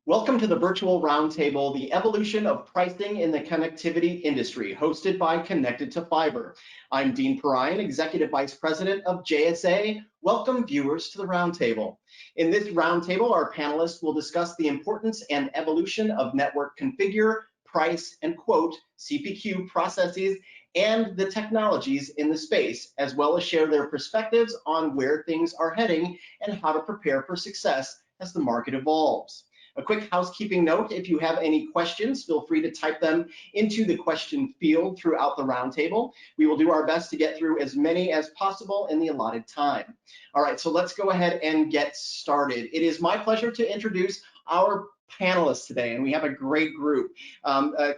Welcome to the virtual roundtable, the evolution of pricing in the connectivity industry, hosted by Connected to Fiber. I'm Dean Perrine, Executive Vice President of JSA. Welcome viewers to the roundtable. In this roundtable, our panelists will discuss the importance and evolution of network configure, price, and quote CPQ processes and the technologies in the space, as well as share their perspectives on where things are heading and how to prepare for success as the market evolves. A quick housekeeping note, if you have any questions, feel free to type them into the question field throughout the roundtable. We will do our best to get through as many as possible in the allotted time. All right, so let's go ahead and get started. It is my pleasure to introduce our panelists today, and we have a great group.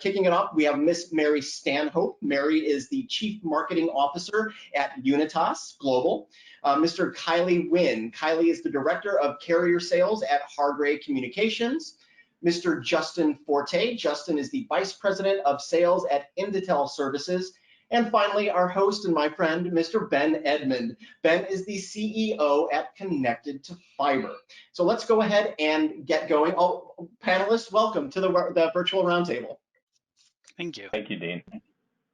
Kicking it off, we have Miss Mary Stanhope. Mary is the Chief Marketing Officer at Unitas Global. Mr. Kylie Wynn. Kylie is the Director of Carrier Sales at Hargray Communications. Mr. Justin Forte. Justin is the Vice President of Sales at Inditel Services. And finally, our host and my friend, Mr. Ben Edmond. Ben is the CEO at Connected to Fiber. So let's go ahead and get going. Oh, panelists, welcome to the virtual roundtable. Thank you. Thank you, Dean.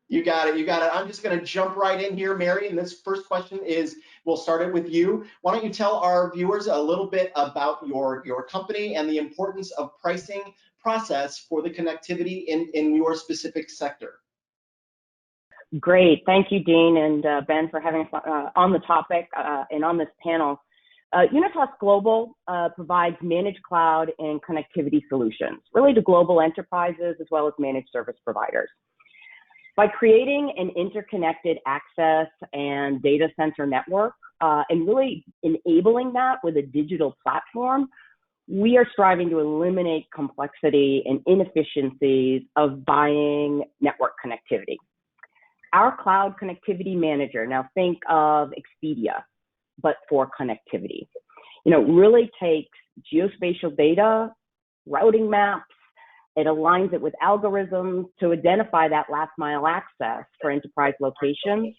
You got it, you got it. I'm just gonna jump right in here, Mary, and this first question is, we'll start it with you. Why don't you tell our viewers a little bit about your company and the importance of pricing process for the connectivity in your specific sector? Great, thank you, Dean and Ben, for having us on the topic and on this panel. Unitas Global provides managed cloud and connectivity solutions, really to global enterprises as well as managed service providers. By creating an interconnected access and data center network and really enabling that with a digital platform, we are striving to eliminate complexity and inefficiencies of buying network connectivity. Our cloud connectivity manager, now think of Expedia, but for connectivity, really takes geospatial data, routing maps. It aligns it with algorithms to identify that last mile access for enterprise locations.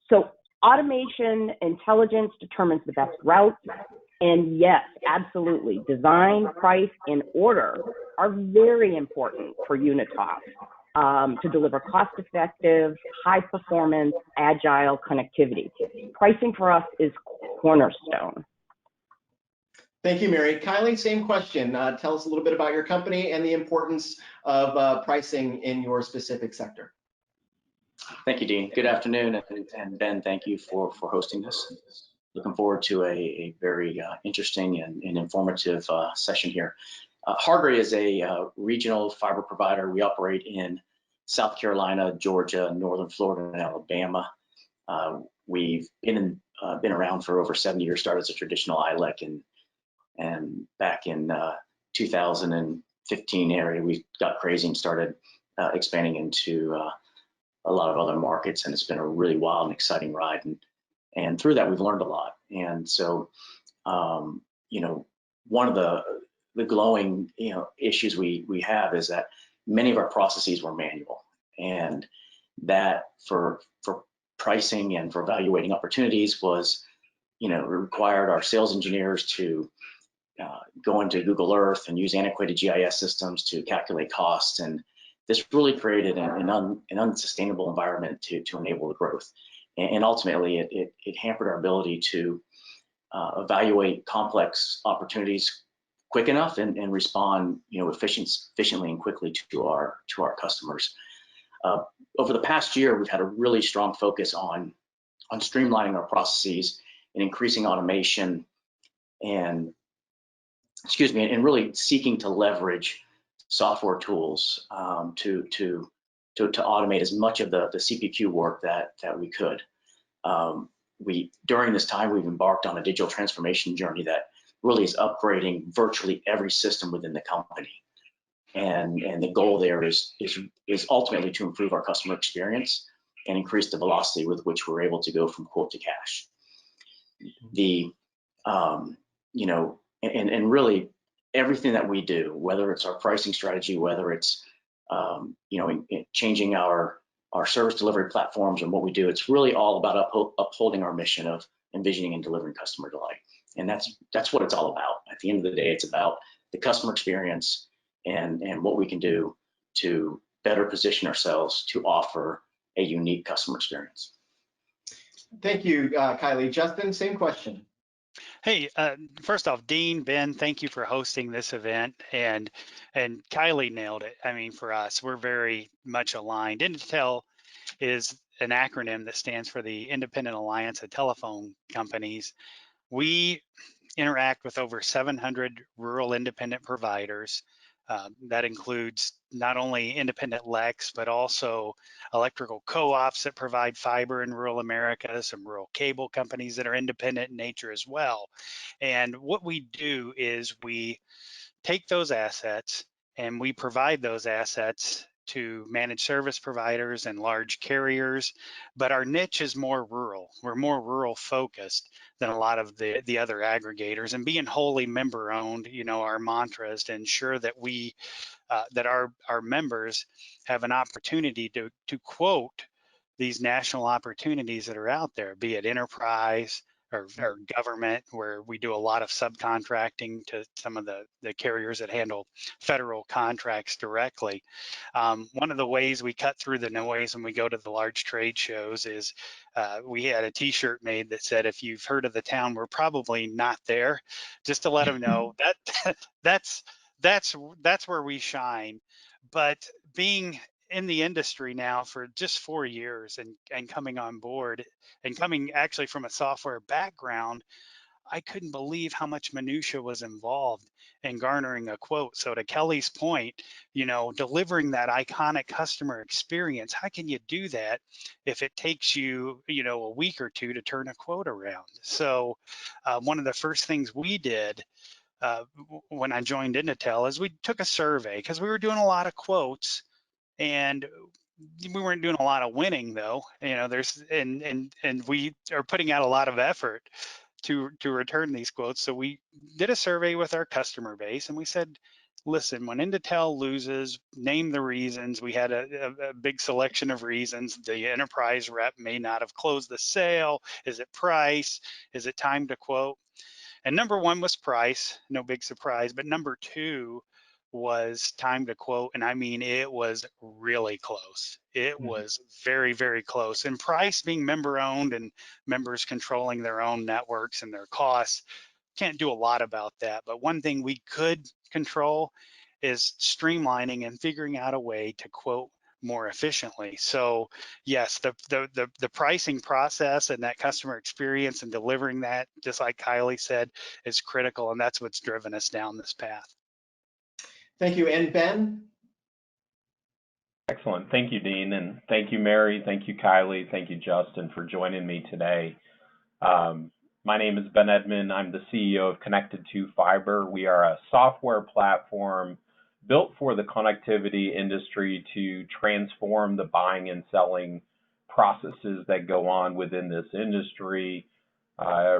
So automation intelligence determines the best route. And yes, absolutely, design, price, and order are very important for Unitas to deliver cost-effective, high-performance, agile connectivity. Pricing for us is cornerstone. Thank you, Mary. Kylie, same question. Tell us a little bit about your company and the importance of pricing in your specific sector. Thank you, Dean. Good afternoon, and Ben, thank you for hosting this. Looking forward to a very interesting and informative session here. Hargray is a regional fiber provider. We operate in South Carolina, Georgia, Northern Florida, and Alabama. We've been around for over 70 years, started as a traditional ILEC and back in 2015 area, we got crazy and started expanding into a lot of other markets, and it's been a really wild and exciting ride. And through that, we've learned a lot. And so, one of the glowing, issues we have is that many of our processes were manual, and that for pricing and for evaluating opportunities was, required our sales engineers to go into Google Earth and use antiquated GIS systems to calculate costs, and this really created an unsustainable environment to enable the growth. And ultimately, it hampered our ability to evaluate complex opportunities quick enough and respond, efficiently and quickly to our customers. Over the past year, we've had a really strong focus on streamlining our processes and increasing automation and really seeking to leverage software tools to automate as much of the CPQ work that we could. During this time, we've embarked on a digital transformation journey that really is upgrading virtually every system within the company. And the goal there is ultimately to improve our customer experience and increase the velocity with which we're able to go from quote to cash. And really everything that we do, whether it's our pricing strategy, whether it's changing our service delivery platforms and what we do, it's really all about upholding our mission of envisioning and delivering customer delight. And that's what it's all about. At the end of the day, it's about the customer experience and what we can do to better position ourselves to offer a unique customer experience. Thank you, Kylie. Justin, same question. Hey, first off, Dean, Ben, thank you for hosting this event, and Kylie nailed it. I mean, for us, we're very much aligned. Intel is an acronym that stands for the Independent Alliance of Telephone Companies. We interact with over 700 rural independent providers. That includes not only independent LECs, but also electrical co-ops that provide fiber in rural America, some rural cable companies that are independent in nature as well. And what we do is we take those assets and we provide those assets to managed service providers and large carriers, but our niche is more rural. We're more rural focused than a lot of the other aggregators, and being wholly member owned, you know, our mantra is to ensure that we that our members have an opportunity to quote these national opportunities that are out there, be it enterprise or government, where we do a lot of subcontracting to some of the carriers that handle federal contracts directly. One of the ways we cut through the noise when we go to the large trade shows is we had a T-shirt made that said, "If you've heard of the town, we're probably not there," just to let them know that that's where we shine. But being in the industry now for just 4 years and coming on board and coming actually from a software background, I couldn't believe how much minutia was involved in garnering a quote. So to Kelly's point, you know, delivering that iconic customer experience, how can you do that if it takes you, you know, a week or two to turn a quote around? So one of the first things we did when I joined Intel is we took a survey, because we were doing a lot of quotes and we weren't doing a lot of winning though. You know, there's and we are putting out a lot of effort to return these quotes. So we did a survey with our customer base and we said, listen, when Intel loses, name the reasons. We had a big selection of reasons. The enterprise rep may not have closed the sale. Is it price? Is it time to quote? And number one was price, no big surprise. But number two was time to quote. And I mean, it was really close. It was very, very close. And price, being member owned and members controlling their own networks and their costs, can't do a lot about that. But one thing we could control is streamlining and figuring out a way to quote more efficiently. So yes, the pricing process and that customer experience and delivering that, just like Kylie said, is critical, and that's what's driven us down this path. Thank you. And Ben? Excellent. Thank you, Dean, and thank you, Mary. Thank you, Kylie. Thank you, Justin, for joining me today. My name is Ben Edmond. I'm the CEO of Connected to Fiber. We are a software platform built for the connectivity industry to transform the buying and selling processes that go on within this industry,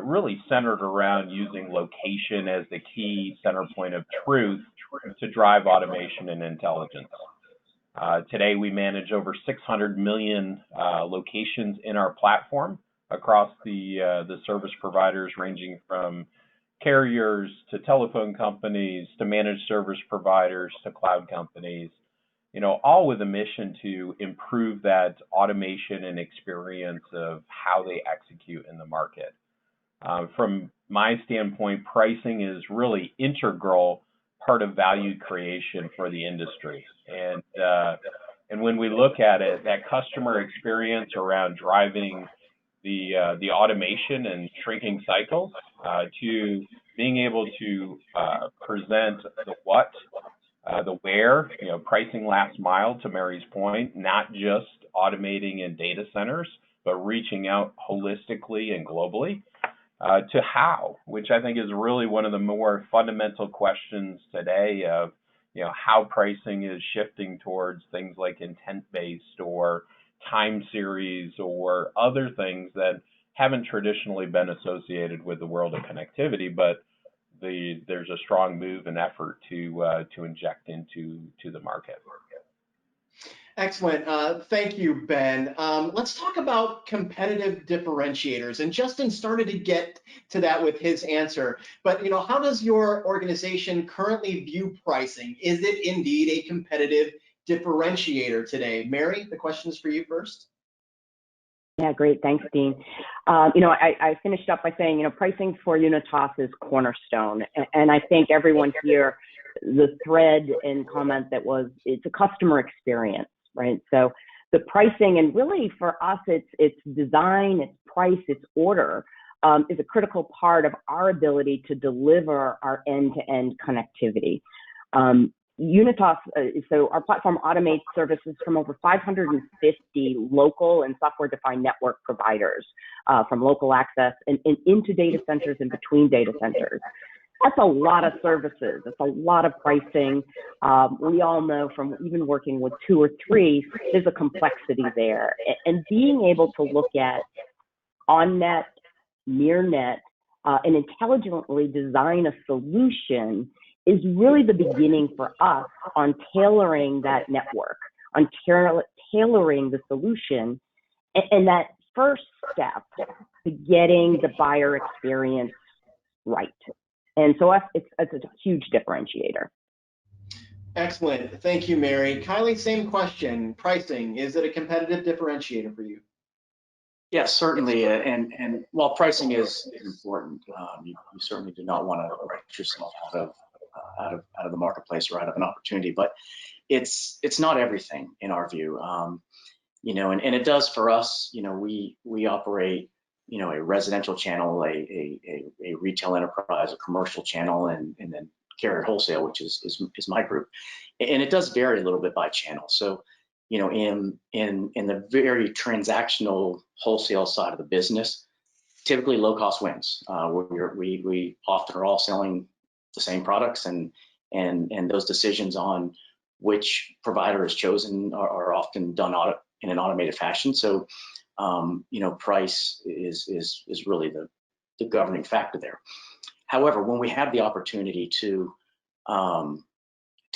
really centered around using location as the key center point of truth to drive automation and intelligence. Today, we manage over 600 million locations in our platform across the service providers, ranging from carriers to telephone companies to managed service providers to cloud companies, you know, all with a mission to improve that automation and experience of how they execute in the market. From my standpoint, pricing is really integral part of value creation for the industry. And when we look at it, that customer experience around driving the automation and shrinking cycles to being able to present the what, the where, you know, pricing last mile, to Mary's point, not just automating in data centers, but reaching out holistically and globally. To how, which I think is really one of the more fundamental questions today of, you know, how pricing is shifting towards things like intent-based or time series or other things that haven't traditionally been associated with the world of connectivity, but there's a strong move and effort to inject into the market. Excellent. Thank you, Ben. Let's talk about competitive differentiators. And Justin started to get to that with his answer. But how does your organization currently view pricing? Is it indeed a competitive differentiator today? Mary, the question is for you first. Yeah, great. Thanks, Dean. I finished up by saying, pricing for Unitas is cornerstone. And I think everyone here, the thread and comment that was, it's a customer experience, right? So the pricing, and really for us, it's design, it's price, it's order, is a critical part of our ability to deliver our end-to-end connectivity. Unitas, so our platform automates services from over 550 local and software-defined network providers, from local access and into data centers and between data centers. That's a lot of services. That's a lot of pricing. We all know from even working with 2 or 3, there's a complexity there. And being able to look at on-net, near-net, and intelligently design a solution is really the beginning for us on tailoring that network, on tailoring the solution, and that first step to getting the buyer experience right. And so it's a huge differentiator. Excellent. Thank you, Mary. Kylie, same question. Pricing, is it a competitive differentiator for you? Yes, certainly. And while pricing is important, you certainly do not want to write yourself out of the marketplace or out of an opportunity, but it's not everything in our view. And it does for us. We operate a residential channel, a retail enterprise, a commercial channel, and then carrier wholesale, which is my group. And it does vary a little bit by channel. So in the very transactional wholesale side of the business, typically low cost wins. We often are all selling the same products, and those decisions on which provider is chosen are often done in an automated fashion. So price is really the governing factor there. However, when we have the opportunity to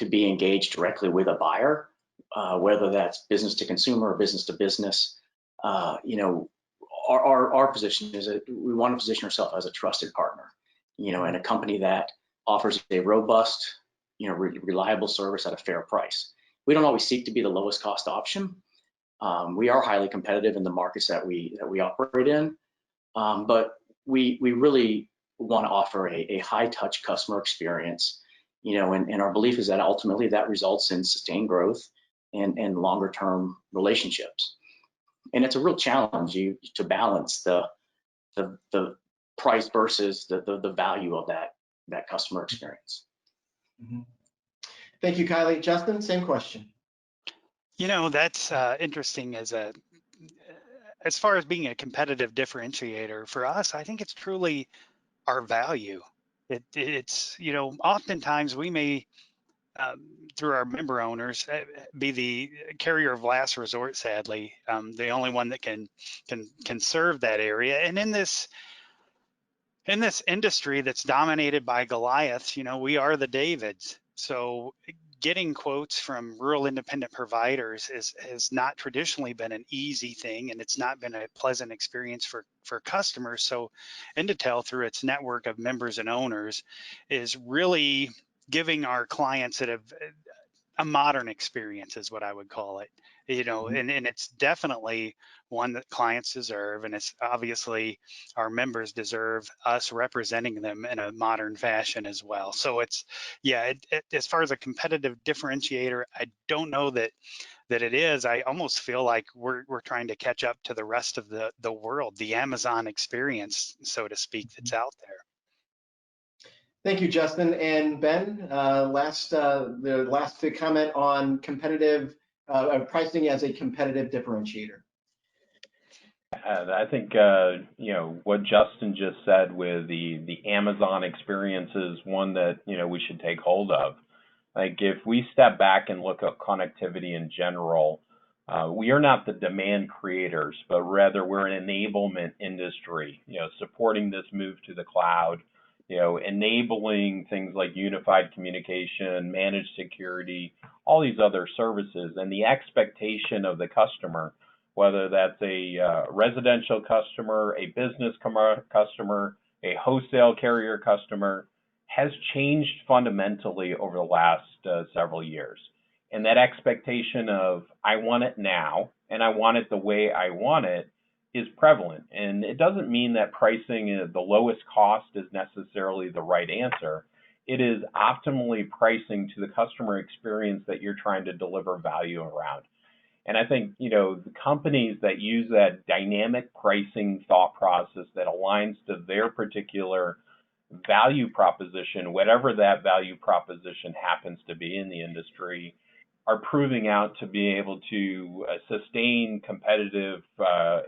be engaged directly with a buyer, whether that's business to consumer or business to business, our position is that we want to position ourselves as a trusted partner, and a company that offers a robust, reliable service at a fair price. We don't always seek to be the lowest cost option. We are highly competitive in the markets that we operate in, but we really want to offer a high touch customer experience, and our belief is that ultimately that results in sustained growth and longer term relationships. And it's a real challenge to balance the price versus the value of that customer experience. Mm-hmm. Thank you, Kylie. Justin, same question. That's interesting as far as being a competitive differentiator for us. I think it's truly our value. It's oftentimes we may through our member owners be the carrier of last resort, sadly, the only one that can serve that area. And in this industry that's dominated by Goliaths, we are the Davids. So getting quotes from rural independent providers has not traditionally been an easy thing, and it's not been a pleasant experience for customers. So Inditel, through its network of members and owners, is really giving our clients a modern experience, is what I would call it. And it's definitely one that clients deserve, and it's obviously our members deserve us representing them in a modern fashion as well. So it's, as far as a competitive differentiator, I don't know that it is. I almost feel like we're trying to catch up to the rest of the world, the Amazon experience, so to speak, that's out there. Thank you, Justin. And Ben, the last comment on competitive pricing as a competitive differentiator. I think what Justin just said with the Amazon experience is one that we should take hold of. Like, if we step back and look at connectivity in general, we are not the demand creators, but rather we're an enablement industry, supporting this move to the cloud, enabling things like unified communication, managed security, all these other services, and the expectation of the customer, whether that's a residential customer, a business customer, a wholesale carrier customer, has changed fundamentally over the last several years. And that expectation of, I want it now, and I want it the way I want it, is prevalent. And it doesn't mean that pricing the lowest cost is necessarily the right answer. It is optimally pricing to the customer experience that you're trying to deliver value around. And I think, the companies that use that dynamic pricing thought process that aligns to their particular value proposition, whatever that value proposition happens to be in the industry, are proving out to be able to sustain competitive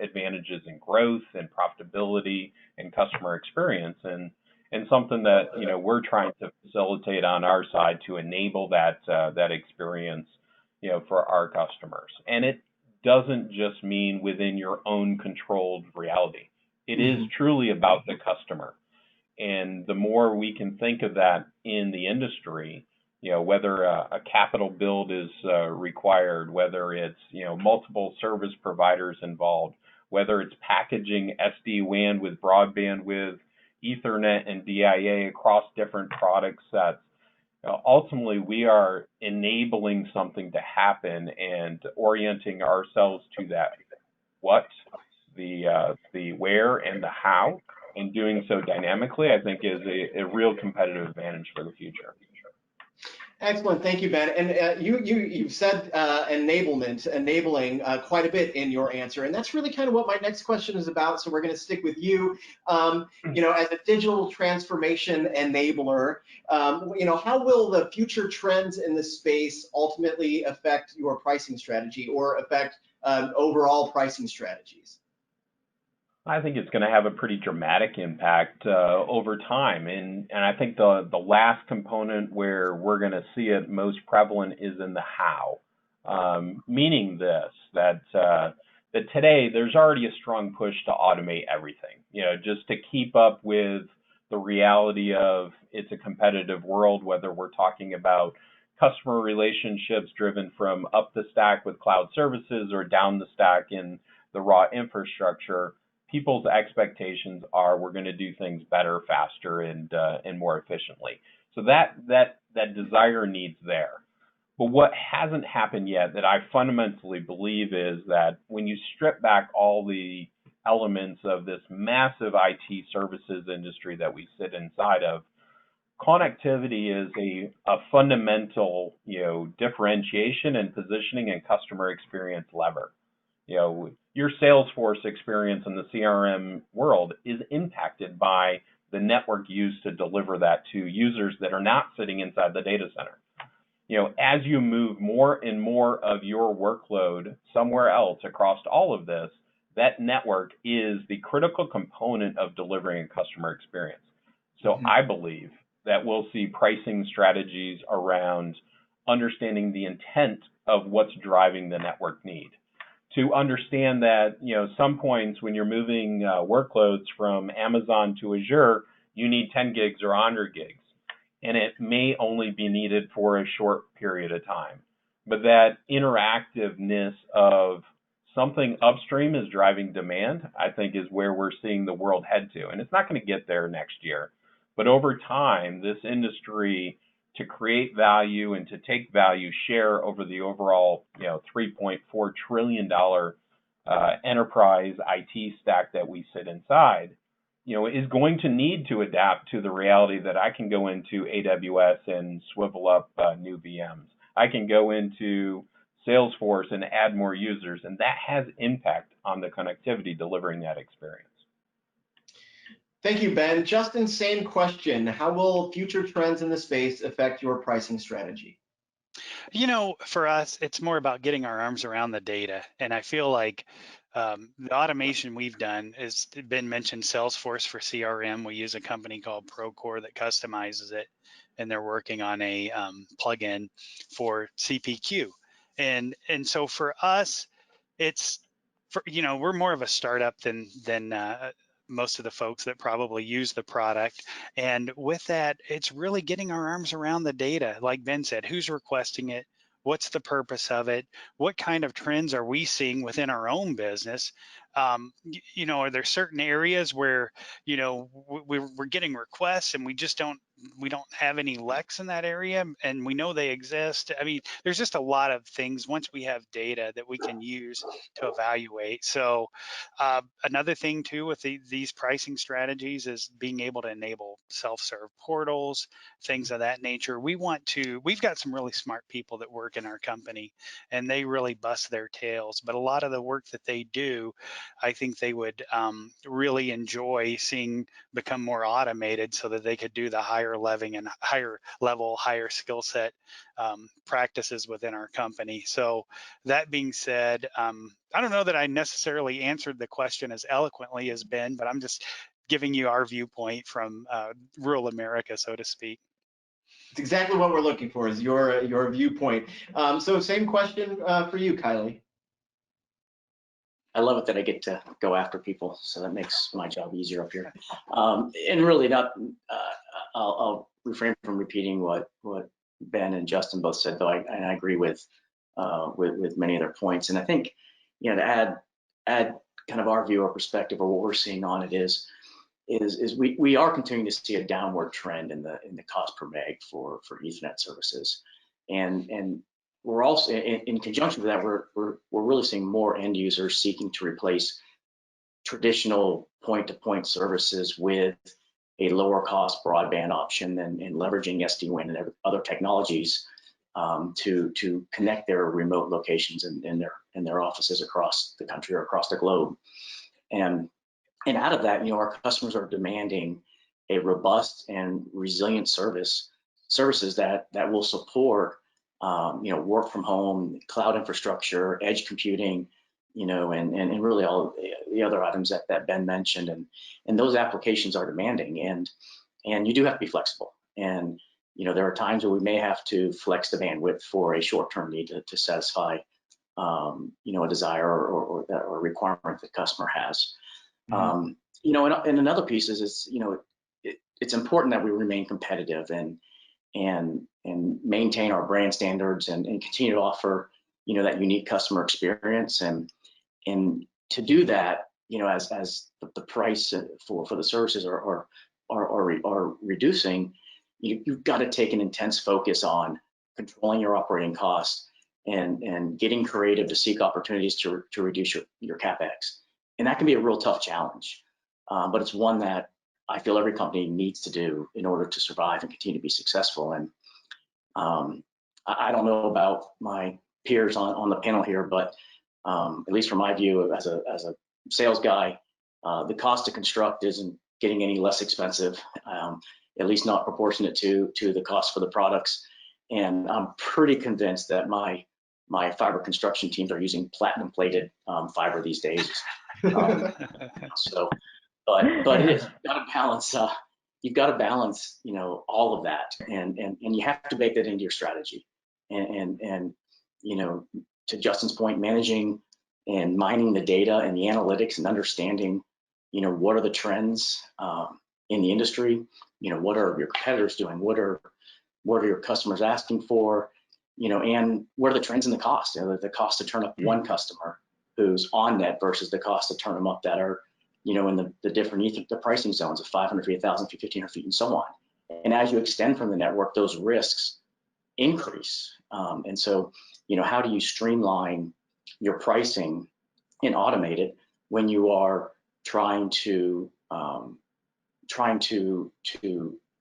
advantages in growth and profitability and customer experience, and something that we're trying to facilitate on our side to enable that experience for our customers. And it doesn't just mean within your own controlled reality. It is truly about the customer. And the more we can think of that in the industry, whether a capital build is required, whether it's multiple service providers involved, whether it's packaging SD-WAN with broadband with Ethernet and DIA across different product sets, ultimately we are enabling something to happen and orienting ourselves to that what, the where, and the how, and doing so dynamically, I think is a real competitive advantage for the future. Excellent, thank you, Ben. And you've said enabling quite a bit in your answer, and that's really kind of what my next question is about. So we're going to stick with you. As a digital transformation enabler, how will the future trends in this space ultimately affect your pricing strategy or affect overall pricing strategies? I think it's going to have a pretty dramatic impact over time, and I think the last component where we're going to see it most prevalent is in the how, meaning this, that today there's already a strong push to automate everything, just to keep up with the reality of it's a competitive world, whether we're talking about customer relationships driven from up the stack with cloud services or down the stack in the raw infrastructure. People's expectations are we're going to do things better, faster, and more efficiently. So that desire needs there. But what hasn't happened yet that I fundamentally believe is that when you strip back all the elements of this massive IT services industry that we sit inside of, connectivity is a fundamental differentiation and positioning and customer experience lever. Your Salesforce experience in the CRM world is impacted by the network used to deliver that to users that are not sitting inside the data center. As you move more and more of your workload somewhere else across all of this, that network is the critical component of delivering a customer experience. So I believe that we'll see pricing strategies around understanding the intent of what's driving the network need. To understand that, some points when you're moving workloads from Amazon to Azure, you need 10 gigs or 100 gigs, and it may only be needed for a short period of time. But that interactiveness of something upstream is driving demand, I think, is where we're seeing the world head to. And it's not going to get there next year. But over time, this industry, to create value and to take value share over the overall, $3.4 trillion enterprise IT stack that we sit inside, is going to need to adapt to the reality that I can go into AWS and swivel up new VMs. I can go into Salesforce and add more users, and that has impact on the connectivity delivering that experience. Thank you, Ben. Justin, same question. How will future trends in the space affect your pricing strategy? For us, it's more about getting our arms around the data. And I feel like the automation we've done has been mentioned. Salesforce for CRM. We use a company called Procore that customizes it, and they're working on a plugin for CPQ. And so for us, it's we're more of a startup than most of the folks that probably use the product. And with that, it's really getting our arms around the data. Like Ben said, who's requesting it? What's the purpose of it? What kind of trends are we seeing within our own business? Are there certain areas where, we're getting requests and we don't have any Lex in that area, and we know they exist. I mean, there's just a lot of things once we have data that we can use to evaluate. So another thing too with these pricing strategies is being able to enable self-serve portals, things of that nature. We've got some really smart people that work in our company, and they really bust their tails. But a lot of the work that they do, I think they would really enjoy seeing become more automated, so that they could do the higher level, higher skill set practices within our company. So that being said, I don't know that I necessarily answered the question as eloquently as Ben, but I'm just giving you our viewpoint from rural America, so to speak. It's exactly what we're looking for, is your viewpoint. So same question for you, Kylie. I love it that I get to go after people, so that makes my job easier up here. And really, I'll refrain from repeating what Ben and Justin both said, though I agree with many of their points. And I think, to add kind of our view or perspective, or what we're seeing on it is we are continuing to see a downward trend in the cost per meg for Ethernet services, and we're also in conjunction with that, we're really seeing more end users seeking to replace traditional point-to-point services with a lower cost broadband option, and leveraging SD-WAN and other technologies to connect their remote locations in their offices across the country or across the globe. And out of that, our customers are demanding a robust and resilient services that will support work from home, cloud infrastructure, edge computing, and really all the other items that Ben mentioned, and those applications are demanding, and you do have to be flexible. And there are times where we may have to flex the bandwidth for a short-term need to satisfy a desire or requirement the customer has. And another piece is it's important that we remain competitive and maintain our brand standards and continue to offer that unique customer experience, and to do that, as the price for the services are reducing, you've got to take an intense focus on controlling your operating costs and getting creative to seek opportunities to reduce your CapEx. And that can be a real tough challenge, but it's one that I feel every company needs to do in order to survive and continue to be successful. And I don't know about my peers on the panel here, but at least from my view as a sales guy, the cost to construct isn't getting any less expensive, at least not proportionate to the cost for the products. And I'm pretty convinced that my fiber construction teams are using platinum plated fiber these days. But it is, you've got to balance, all of that, and you have to bake that into your strategy. And to Justin's point, managing and mining the data and the analytics and understanding, what are the trends in the industry, what are your competitors doing, what are your customers asking for, and what are the trends in the cost, the cost to turn up one customer who's on net versus the cost to turn them up that are, in the different the pricing zones of 500 feet, 1,000 feet, 1,500 feet, and so on. And as you extend from the network, those risks increase. And so, how do you streamline your pricing and automate it when you are trying to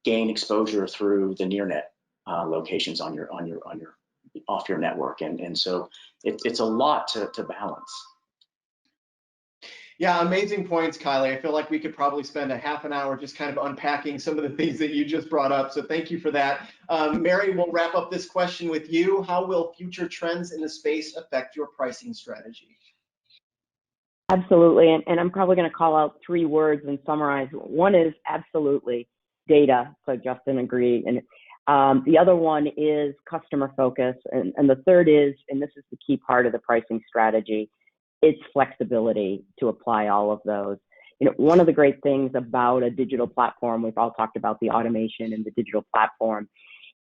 gain exposure through the near net locations off your network? And so it's a lot to balance. Yeah, amazing points, Kylie. I feel like we could probably spend a half an hour just kind of unpacking some of the things that you just brought up. So thank you for that. Mary, we'll wrap up this question with you. How will future trends in the space affect your pricing strategy? Absolutely. And I'm probably going to call out 3 words and summarize. One is absolutely data. So Justin agreed. And the other one is customer focus. And the third is, and this is the key part of the pricing strategy, it's flexibility to apply all of those. One of the great things about a digital platform, we've all talked about the automation and the digital platform,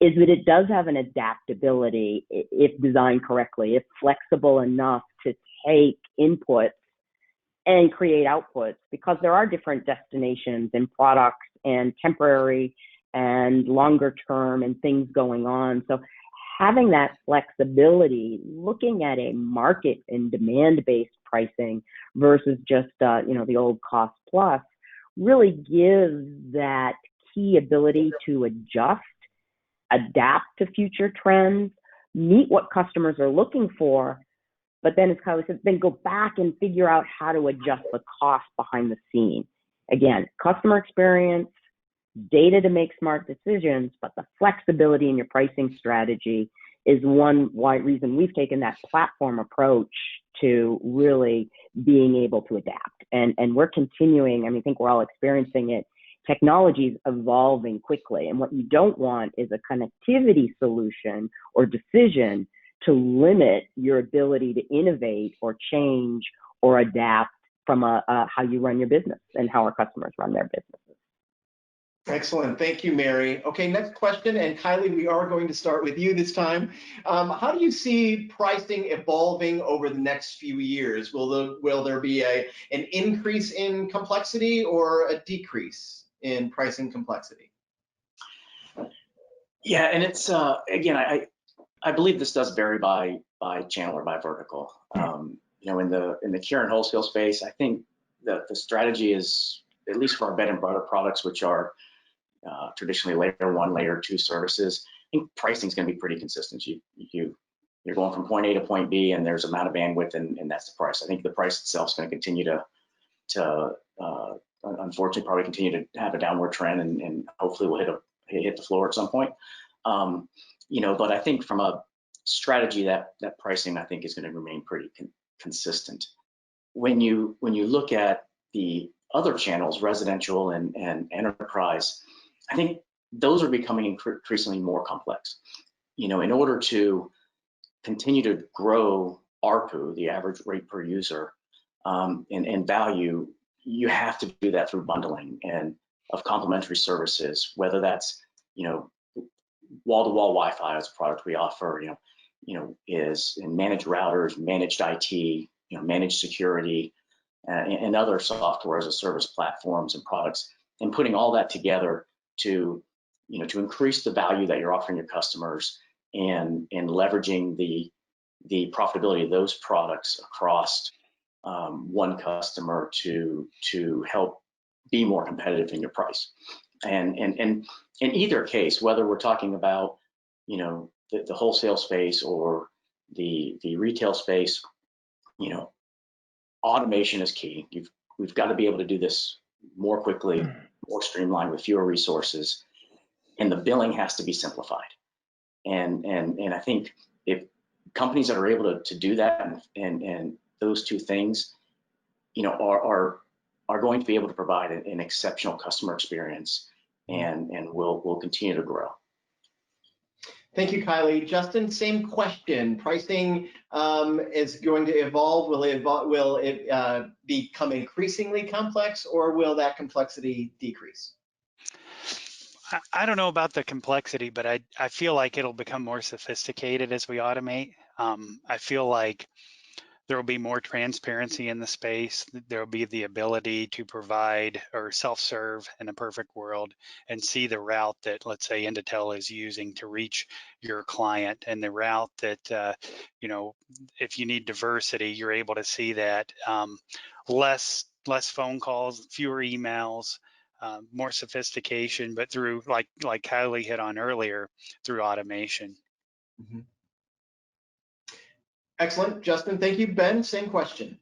is that it does have an adaptability if designed correctly. It's flexible enough to take inputs and create outputs, because there are different destinations and products and temporary and longer term and things going on. So having that flexibility, looking at a market and demand-based pricing versus just the old cost plus, really gives that key ability to adjust, adapt to future trends, meet what customers are looking for, but then, as Kylie said, then go back and figure out how to adjust the cost behind the scene. Again, customer experience, data to make smart decisions, but the flexibility in your pricing strategy is one reason we've taken that platform approach to really being able to adapt. And we're continuing, I think we're all experiencing it. Technology is evolving quickly, and what you don't want is a connectivity solution or decision to limit your ability to innovate or change or adapt from how you run your business and how our customers run their businesses. Excellent. Thank you, Mary. Okay, next question. And Kylie, we are going to start with you this time. How do you see pricing evolving over the next few years? Will there be an increase in complexity or a decrease in pricing complexity? Yeah, and it's again, I believe this does vary by channel or by vertical. In the care and wholesale space, I think the strategy is, at least for our bed and butter products, which are traditionally layer 1, layer 2 services, I think pricing is going to be pretty consistent. You're going from point A to point B, and there's amount of bandwidth, and that's the price. I think the price itself is going to continue to unfortunately probably continue to have a downward trend, and hopefully we'll hit the floor at some point. But I think from a strategy, that pricing, I think, is going to remain pretty consistent. When you look at the other channels, residential and enterprise, I think those are becoming increasingly more complex. In order to continue to grow ARPU, the average rate per user, and value, you have to do that through bundling and of complementary services, whether that's wall-to-wall Wi-Fi as a product we offer, is in managed routers, managed IT, managed security, and other software as a service platforms and products, and putting all that together to increase the value that you're offering your customers, and leveraging the profitability of those products across one customer to help be more competitive in your price. And in either case, whether we're talking about the wholesale space or the retail space, automation is key. We've got to be able to do this more quickly, more streamlined, with fewer resources, and the billing has to be simplified. And I think if companies that are able to do that and those two things, are going to be able to provide an exceptional customer experience, and will continue to grow. Thank you, Kylie. Justin, same question. Pricing is going to evolve. Will it become increasingly complex, or will that complexity decrease? I don't know about the complexity, but I feel like it'll become more sophisticated as we automate. I feel like there will be more transparency in the space. There will be the ability to provide or self-serve in a perfect world and see the route that, let's say, Indetel is using to reach your client, and the route that, if you need diversity, you're able to see that. Less phone calls, fewer emails, more sophistication, but through, like Kylie hit on earlier, through automation. Mm-hmm. Excellent, Justin. Thank you, Ben. Same question.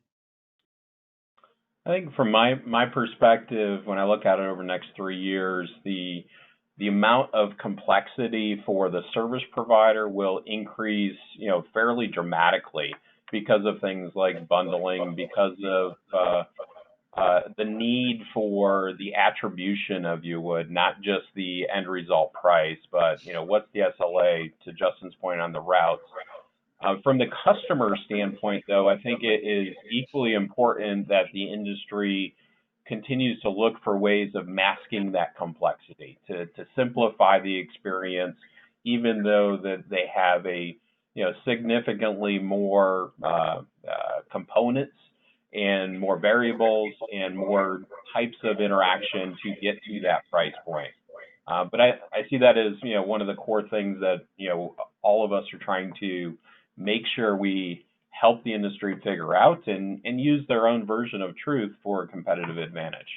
I think from my perspective, when I look at it over the next 3 years, the amount of complexity for the service provider will increase, fairly dramatically, because of things like bundling, because of the need for the attribution of not just the end result price, but what's the SLA, to Justin's point on the routes. From the customer standpoint, though, I think it is equally important that the industry continues to look for ways of masking that complexity to simplify the experience, even though that they have a significantly more components and more variables and more types of interaction to get to that price point. But I see that as one of the core things that all of us are trying to make sure we help the industry figure out and use their own version of truth for a competitive advantage.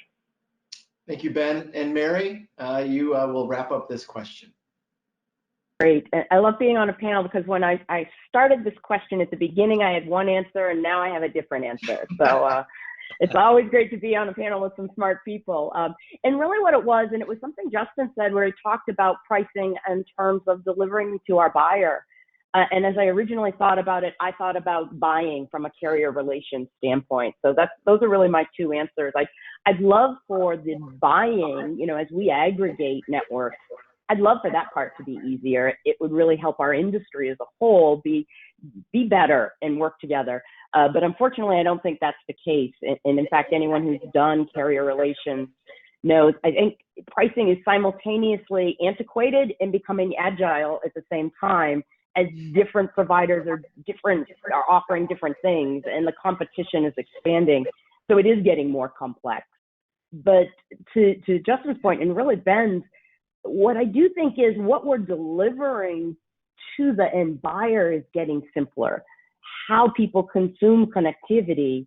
Thank you, Ben. And Mary, you will wrap up this question. Great. I love being on a panel because when I started this question at the beginning, I had one answer and now I have a different answer. So it's always great to be on a panel with some smart people. And really what it was, and it was something Justin said where he talked about pricing in terms of delivering to our buyer. And as I originally thought about it, I thought about buying from a carrier relations standpoint. So those are really my two answers. I'd love for the buying, as we aggregate networks, I'd love for that part to be easier. It would really help our industry as a whole be better and work together. But unfortunately, I don't think that's the case. And in fact, anyone who's done carrier relations knows, I think pricing is simultaneously antiquated and becoming agile at the same time, as different providers are offering different things and the competition is expanding. So it is getting more complex. But to Justin's point, and really Ben's, what I do think is what we're delivering to the end buyer is getting simpler. How people consume connectivity,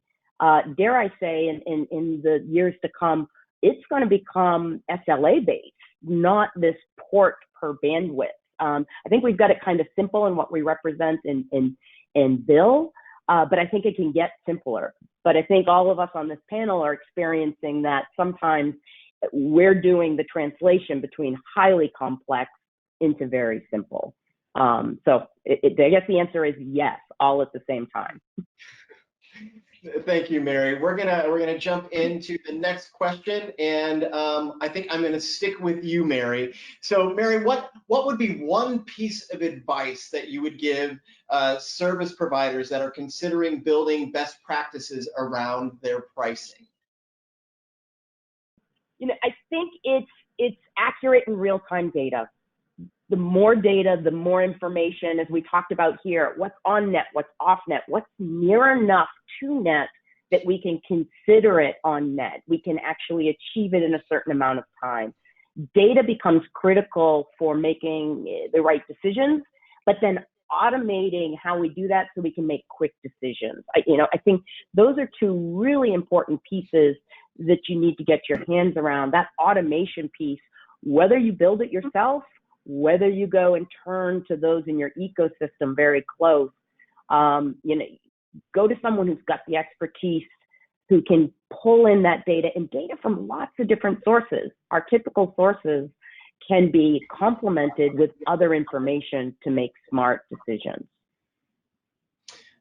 dare I say, in the years to come, it's going to become SLA based, not this port per bandwidth. I think we've got it kind of simple in what we represent in bill, but I think it can get simpler. But I think all of us on this panel are experiencing that sometimes we're doing the translation between highly complex into very simple. So I guess the answer is yes, all at the same time. Thank you, Mary. We're gonna jump into the next question, and I think I'm gonna stick with you, Mary. So, Mary, what would be one piece of advice that you would give service providers that are considering building best practices around their pricing? I think it's accurate and real-time data. The more data, the more information, as we talked about here, what's on net, what's off net, what's near enough to net that we can consider it on net. We can actually achieve it in a certain amount of time. Data becomes critical for making the right decisions, but then automating how we do that so we can make quick decisions. I think those are two really important pieces that you need to get your hands around. That automation piece, whether you build it yourself, whether you go and turn to those in your ecosystem very close, go to someone who's got the expertise, who can pull in that data and data from lots of different sources. Our typical sources can be complemented with other information to make smart decisions.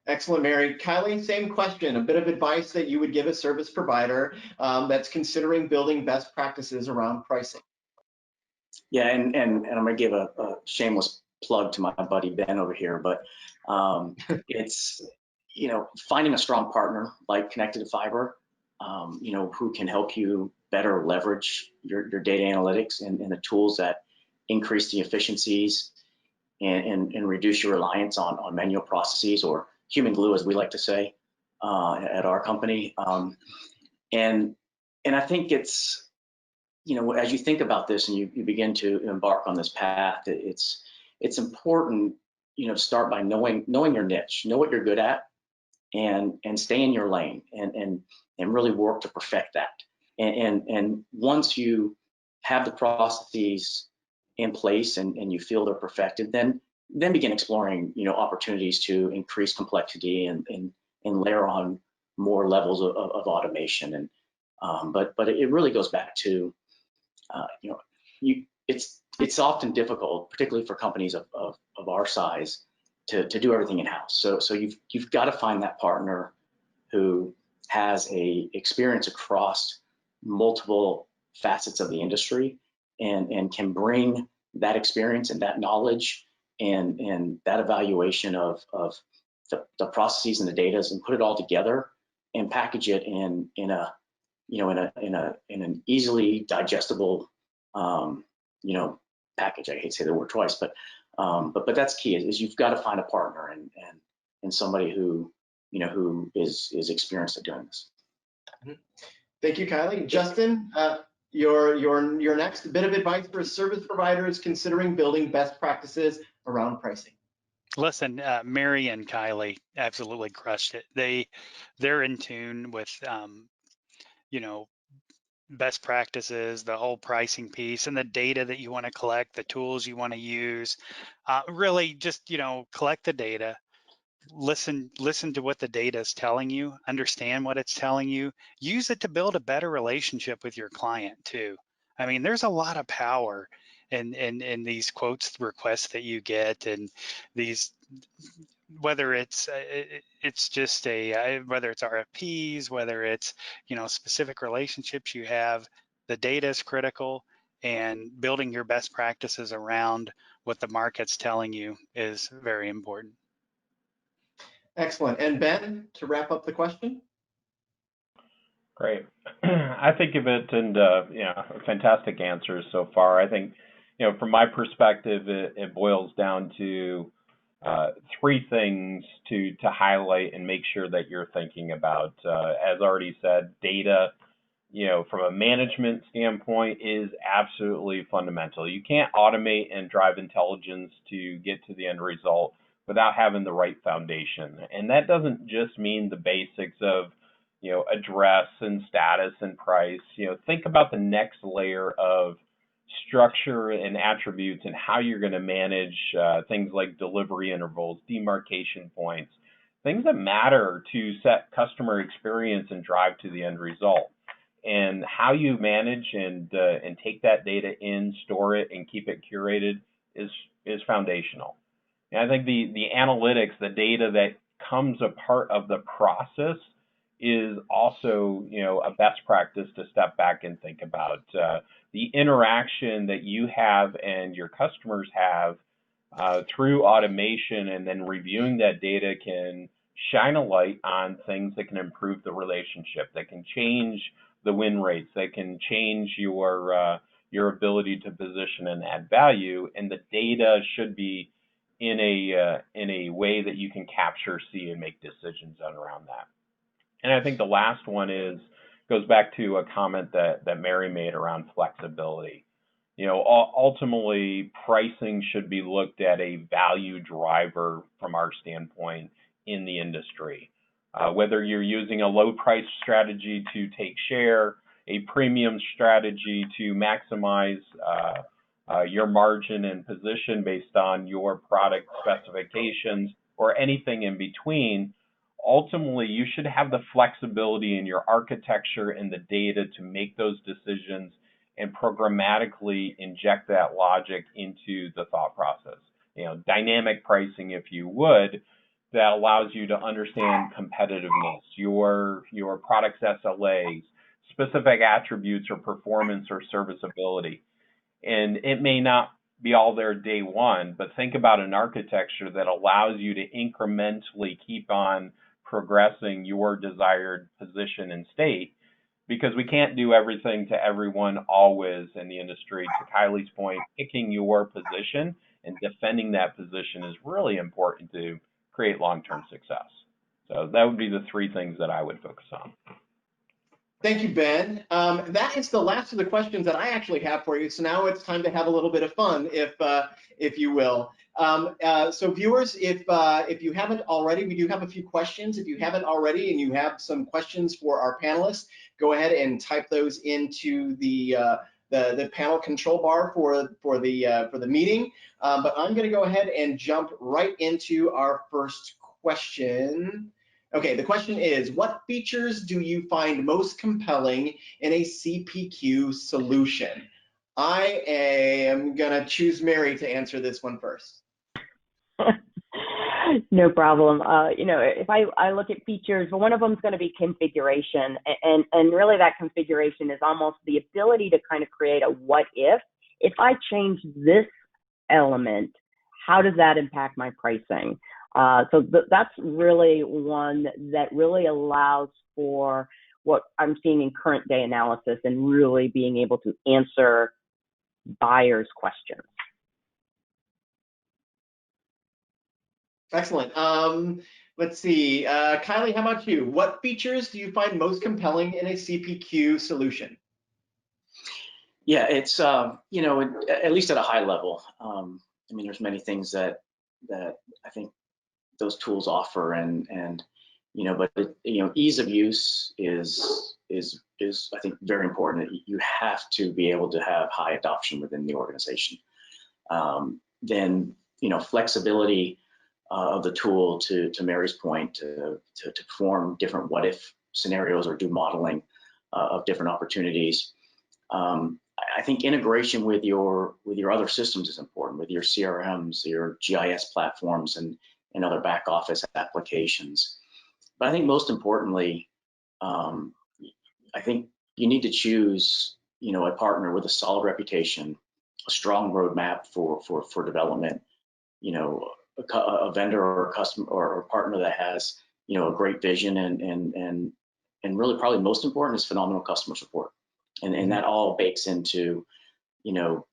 Excellent, Mary. Kylie, same question. A bit of advice that you would give a service provider that's considering building best practices around pricing. Yeah, and I'm gonna give a shameless plug to my buddy Ben over here, but it's finding a strong partner like Connected to Fiber, who can help you better leverage your data analytics and the tools that increase the efficiencies and reduce your reliance on manual processes, or human glue, as we like to say at our company. And I think it's, as you think about this and you begin to embark on this path, it's important, to start by knowing your niche, know what you're good at, and stay in your lane and really work to perfect that. And once you have the processes in place and you feel they're perfected, then begin exploring, opportunities to increase complexity and layer on more levels of automation. And but it really goes back to, it's often difficult, particularly for companies of our size, to do everything in-house. So you've got to find that partner who has a experience across multiple facets of the industry and can bring that experience and that knowledge and that evaluation of the processes and the data and put it all together and package it in a in an easily digestible, package. I hate to say the word twice, but that's key. Is you've got to find a partner and somebody who is experienced at doing this. Thank you, Kylie. Justin, your next bit of advice for service providers considering building best practices around pricing. Listen, Mary and Kylie absolutely crushed it. They're in tune with best practices, the whole pricing piece, and the data that you want to collect, the tools you want to use. Really, just collect the data. Listen to what the data is telling you. Understand what it's telling you. Use it to build a better relationship with your client too. I mean, there's a lot of power in these quotes requests that you get, and these, whether it's just whether it's RFPs, whether it's specific relationships you have. The data is critical, and building your best practices around what the market's telling you is very important. Excellent. And Ben, to wrap up the question. Great. I think of it, and fantastic answers so far. I think, from my perspective, it boils down to three things to highlight and make sure that you're thinking about. As already said, data, from a management standpoint, is absolutely fundamental. You can't automate and drive intelligence to get to the end result without having the right foundation. And that doesn't just mean the basics of address and status and price. Think about the next layer of structure and attributes and how you're going to manage things like delivery intervals, demarcation points, things that matter to set customer experience and drive to the end result. And how you manage and take that data in, store it, and keep it curated is foundational. And I think the analytics, the data that comes a part of the process, is also a best practice to step back and think about. The interaction that you have and your customers have through automation and then reviewing that data can shine a light on things that can improve the relationship, that can change the win rates, that can change your ability to position and add value. And the data should be in a way that you can capture, see, and make decisions around that. And I think the last one goes back to a comment that Mary made around flexibility. Ultimately, pricing should be looked at a value driver from our standpoint in the industry. Whether you're using a low price strategy to take share, a premium strategy to maximize your margin and position based on your product specifications, or anything in between, ultimately you should have the flexibility in your architecture and the data to make those decisions and programmatically inject that logic into the thought process. Dynamic pricing, if you would, that allows you to understand competitiveness, your product's SLAs, specific attributes or performance or serviceability. And it may not be all there day one, but think about an architecture that allows you to incrementally keep on progressing your desired position and state, because we can't do everything to everyone always in the industry. To Kylie's point, picking your position and defending that position is really important to create long-term success. So that would be the three things that I would focus on. Thank you, Ben. That is the last of the questions that I actually have for you. So now it's time to have a little bit of fun, if you will. So viewers, if you haven't already, we do have a few questions. If you haven't already and you have some questions for our panelists, go ahead and type those into the panel control bar for the meeting. But I'm going to go ahead and jump right into our first question. Okay, the question is, what features do you find most compelling in a CPQ solution? I am gonna choose Mary to answer this one first. No problem. If I look at features, one of them is going to be configuration, and really that configuration is almost the ability to kind of create a what if I change this element, how does that impact my pricing? So that's really one that really allows for what I'm seeing in current day analysis and really being able to answer buyers' questions. Excellent. Let's see. Kylie, how about you? What features do you find most compelling in a CPQ solution? Yeah, it's you know, at least at a high level. I mean, there's many things that I think those tools offer, and you know, but you know, ease of use is I think very important. You have to be able to have high adoption within the organization. Then you know, flexibility of the tool, to Mary's point, to perform different what if scenarios or do modeling of different opportunities. I think integration with your other systems is important, with your CRMs, your GIS platforms, and other back office applications. But I think most importantly, I think you need to choose, you know, a partner with a solid reputation, a strong roadmap for development, you know, a vendor or a customer or a partner that has, you know, a great vision, and really probably most important is phenomenal customer support. And that all bakes into, you know,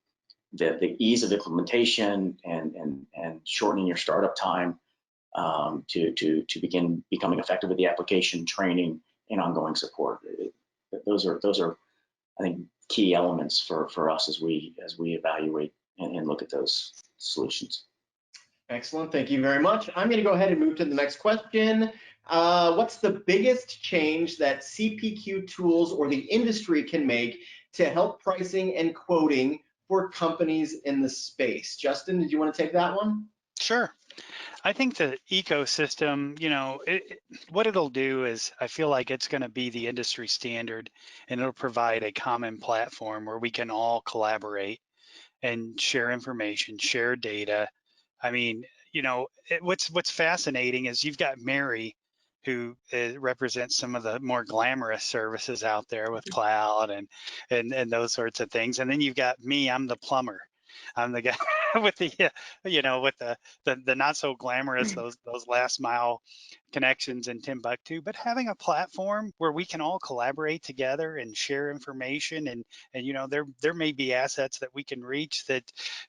the ease of implementation and shortening your startup time to begin becoming effective with the application, training, and ongoing support. Those are I think key elements for us as we evaluate and look at those solutions. Excellent. Thank you very much. I'm going to go ahead and move to the next question. What's the biggest change that CPQ tools or the industry can make to help pricing and quoting for companies in the space? Justin, did you want to take that one? Sure. I think the ecosystem, you know, what it'll do is I feel like it's going to be the industry standard, and it'll provide a common platform where we can all collaborate and share information, share data. I mean, you know, what's fascinating is you've got Mary, who represents some of the more glamorous services out there with cloud and those sorts of things, and then you've got me. I'm the plumber. I'm the guy with the, you know, with the not so glamorous those last mile connections in Timbuktu, but having a platform where we can all collaborate together and share information, and you know, there may be assets that we can reach that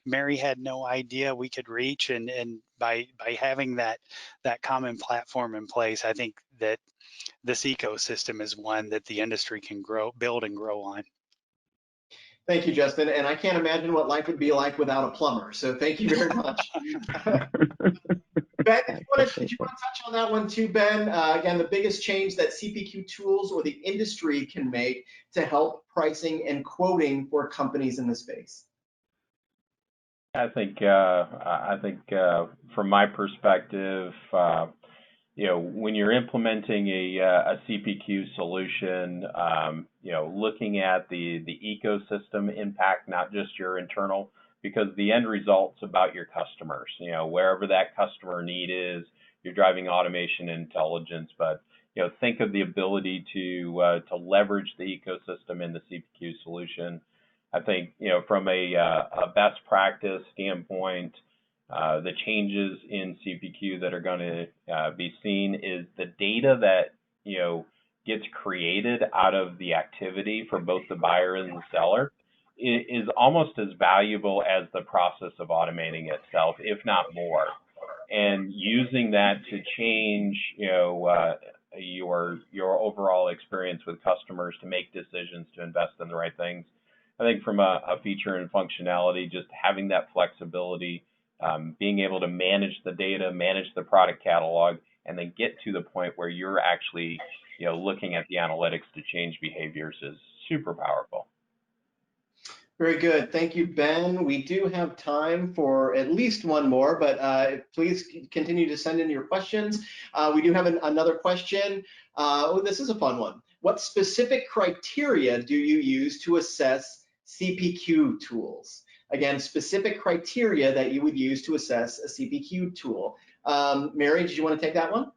Mary had no idea we could reach, and by having that common platform in place, I think that this ecosystem is one that the industry can build and grow on. Thank you, Justin. And I can't imagine what life would be like without a plumber. So thank you very much. Ben, did you want to touch on that one too, Ben? Again, the biggest change that CPQ tools or the industry can make to help pricing and quoting for companies in the space. I think from my perspective, you know, when you're implementing a CPQ solution, you know, looking at the ecosystem impact, not just your internal, because the end result's about your customers. You know, wherever that customer need is, you're driving automation and intelligence. But you know, think of the ability to leverage the ecosystem in the CPQ solution. I think, you know, from a best practice standpoint, the changes in CPQ that are going to be seen is the data that, you know, gets created out of the activity for both the buyer and the seller is almost as valuable as the process of automating itself, if not more. And using that to change, you know, your overall experience with customers, to make decisions to invest in the right things. I think from a feature and functionality, just having that flexibility, being able to manage the data, manage the product catalog, and then get to the point where you're actually, you know, looking at the analytics to change behaviors is super powerful. Very good. Thank you, Ben. We do have time for at least one more, but please continue to send in your questions. We do have another question. Oh, this is a fun one. What specific criteria do you use to assess CPQ tools? Again, specific criteria that you would use to assess a CPQ tool. Mary, did you want to take that one?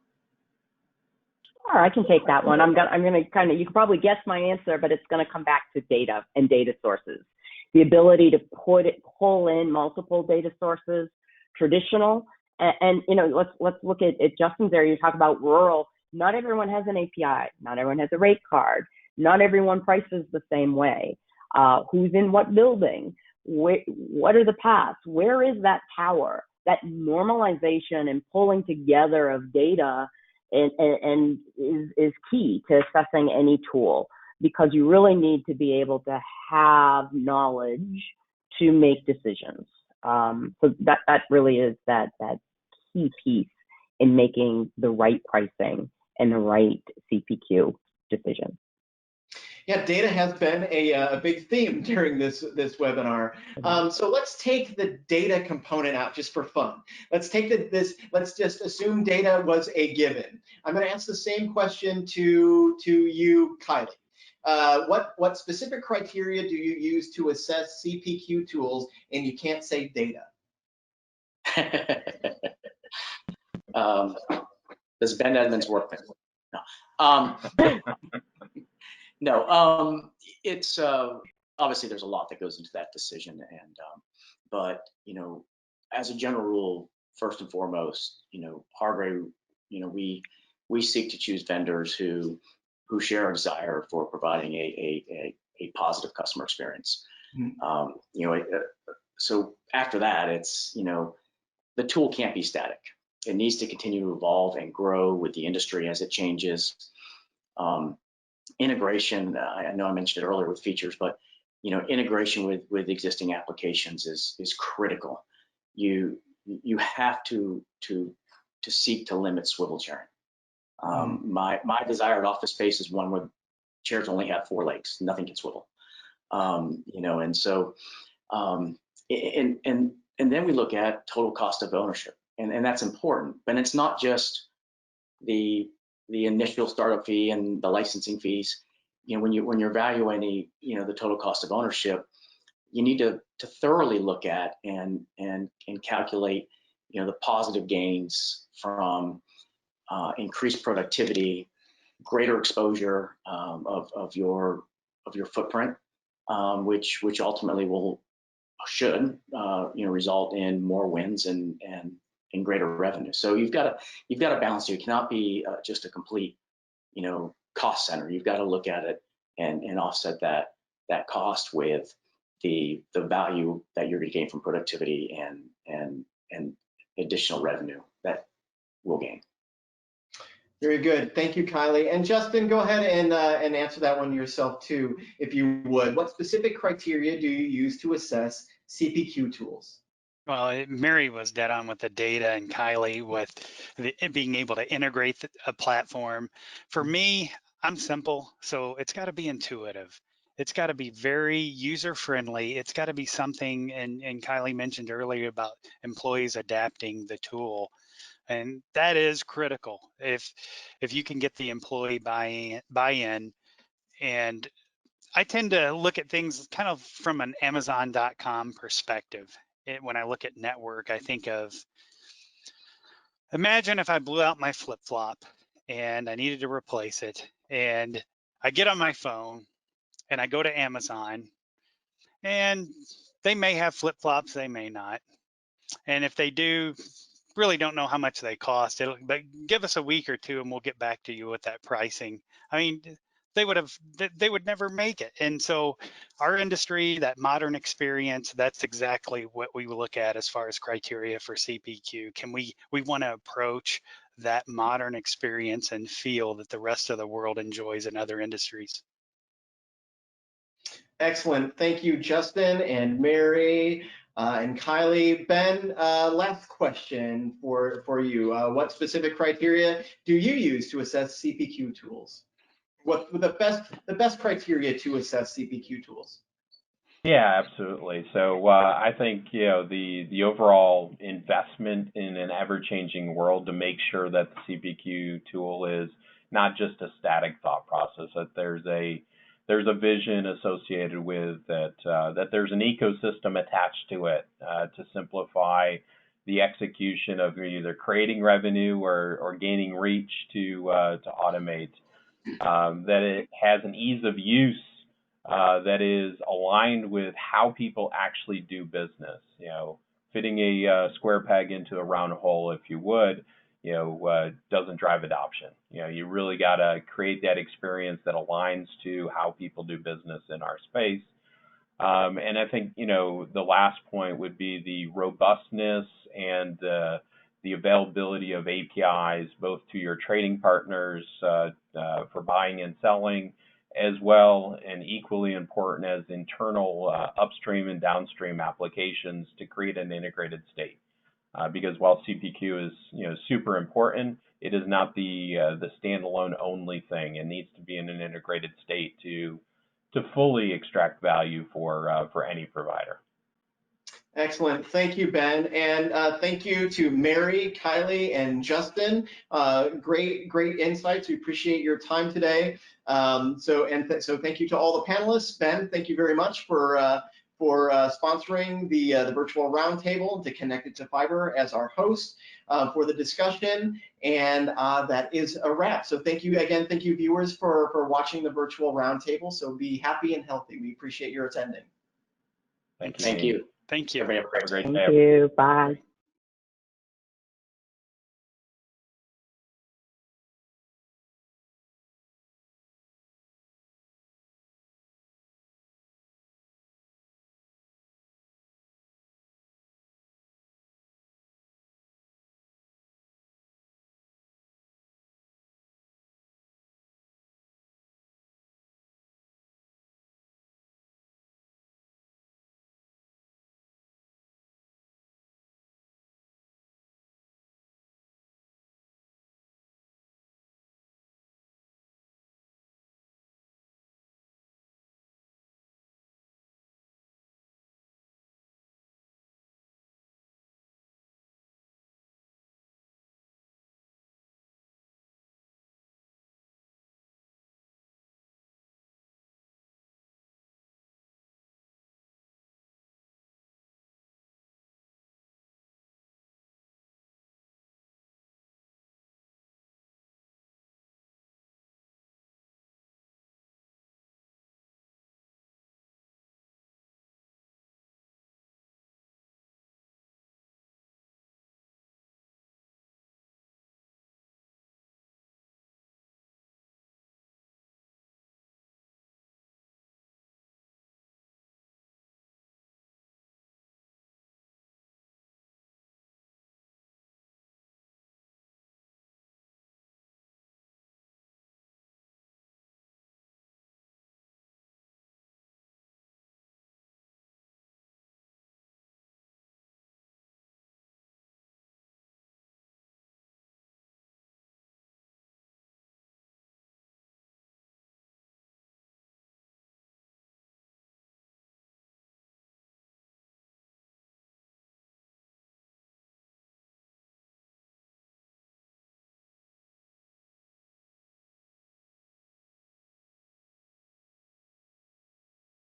Sure, I can take that one. I'm gonna kind of, you can probably guess my answer, but it's going to come back to data and data sources. The ability to pull in multiple data sources, traditional, and you know, let's look at Justin's area. You talk about rural. Not everyone has an API. Not everyone has a rate card. Not everyone prices the same way. Who's in what building? What are the paths? Where is that power? That normalization and pulling together of data and is key to assessing any tool, because you really need to be able to have knowledge to make decisions. So that really is that key piece in making the right pricing and the right CPQ decision. Yeah, data has been a big theme during this webinar. So let's take the data component out just for fun. Let's take let's just assume data was a given. I'm going to ask the same question to you, Kylie. What specific criteria do you use to assess CPQ tools, and you can't say data? Does Ben Edmonds work there? No. No, it's obviously there's a lot that goes into that decision, and but as a general rule, first and foremost, hardware, we seek to choose vendors who share a desire for providing a positive customer experience. Mm-hmm. So after that, it's the tool can't be static. It needs to continue to evolve and grow with the industry as it changes. Integration, I know I mentioned it earlier with features, but integration with existing applications is critical. You have to seek to limit swivel chairing. My desired office space is one where chairs only have 4 legs, nothing can swivel. And so and then we look at total cost of ownership, and that's important. But it's not just the initial startup fee and the licensing fees. When you're evaluating the total cost of ownership, you need to thoroughly look at and calculate the positive gains from increased productivity, greater exposure of your footprint, which ultimately should result in more wins and greater revenue. So you've got to balance it. You cannot be just a complete cost center. You've got to look at it and offset that cost with the value that you're going to gain from productivity and additional revenue that we'll gain. Very good. Thank you, Kylie. And Justin, go ahead and answer that one yourself too, if you would. What specific criteria do you use to assess CPQ tools? Well, Mary was dead on with the data, and Kylie with being able to integrate a platform. For me, I'm simple, so it's got to be intuitive. It's got to be very user-friendly. It's got to be something, and Kylie mentioned earlier about employees adapting the tool. And that is critical. If you can get the employee buy-in, and I tend to look at things kind of from an Amazon.com perspective. When I look at network, I think of, imagine if I blew out my flip-flop and I needed to replace it, and I get on my phone and I go to Amazon, and they may have flip-flops, they may not. And if they do, really don't know how much they cost. But give us a week or two and we'll get back to you with that pricing. I mean, they would never make it. And so our industry, that modern experience, that's exactly what we look at as far as criteria for CPQ. We want to approach that modern experience and feel that the rest of the world enjoys in other industries. Excellent. Thank you, Justin and Mary and Kylie. Ben, last question for you. What specific criteria do you use to assess CPQ tools? What the best criteria to assess CPQ tools? Yeah, absolutely. So I think the overall investment in an ever-changing world to make sure that the CPQ tool is not just a static thought process, that there's a vision associated with that, that there's an ecosystem attached to it to simplify the execution of either creating revenue or gaining reach to automate, that it has an ease of use that is aligned with how people actually do business. Fitting a square peg into a round hole, if you would. doesn't drive adoption. You really got to create that experience that aligns to how people do business in our space. And I think, the last point would be the robustness and the availability of APIs, both to your trading partners for buying and selling, as well, and equally important as internal upstream and downstream applications to create an integrated state. Because while CPQ is super important, it is not the standalone only thing. It needs to be in an integrated state to fully extract value for any provider. Excellent. Thank you, Ben. And thank you to Mary, Kylie, and Justin. Great insights. We appreciate your time today. So thank you to all the panelists. Ben, thank you very much for sponsoring the virtual roundtable, to Connected to Fiber as our host for the discussion. And that is a wrap. So thank you again. Thank you, viewers, for watching the virtual roundtable. So be happy and healthy. We appreciate your attending. Thank you. Thank you. Thank you. Everybody have a great day. Thank you. Bye.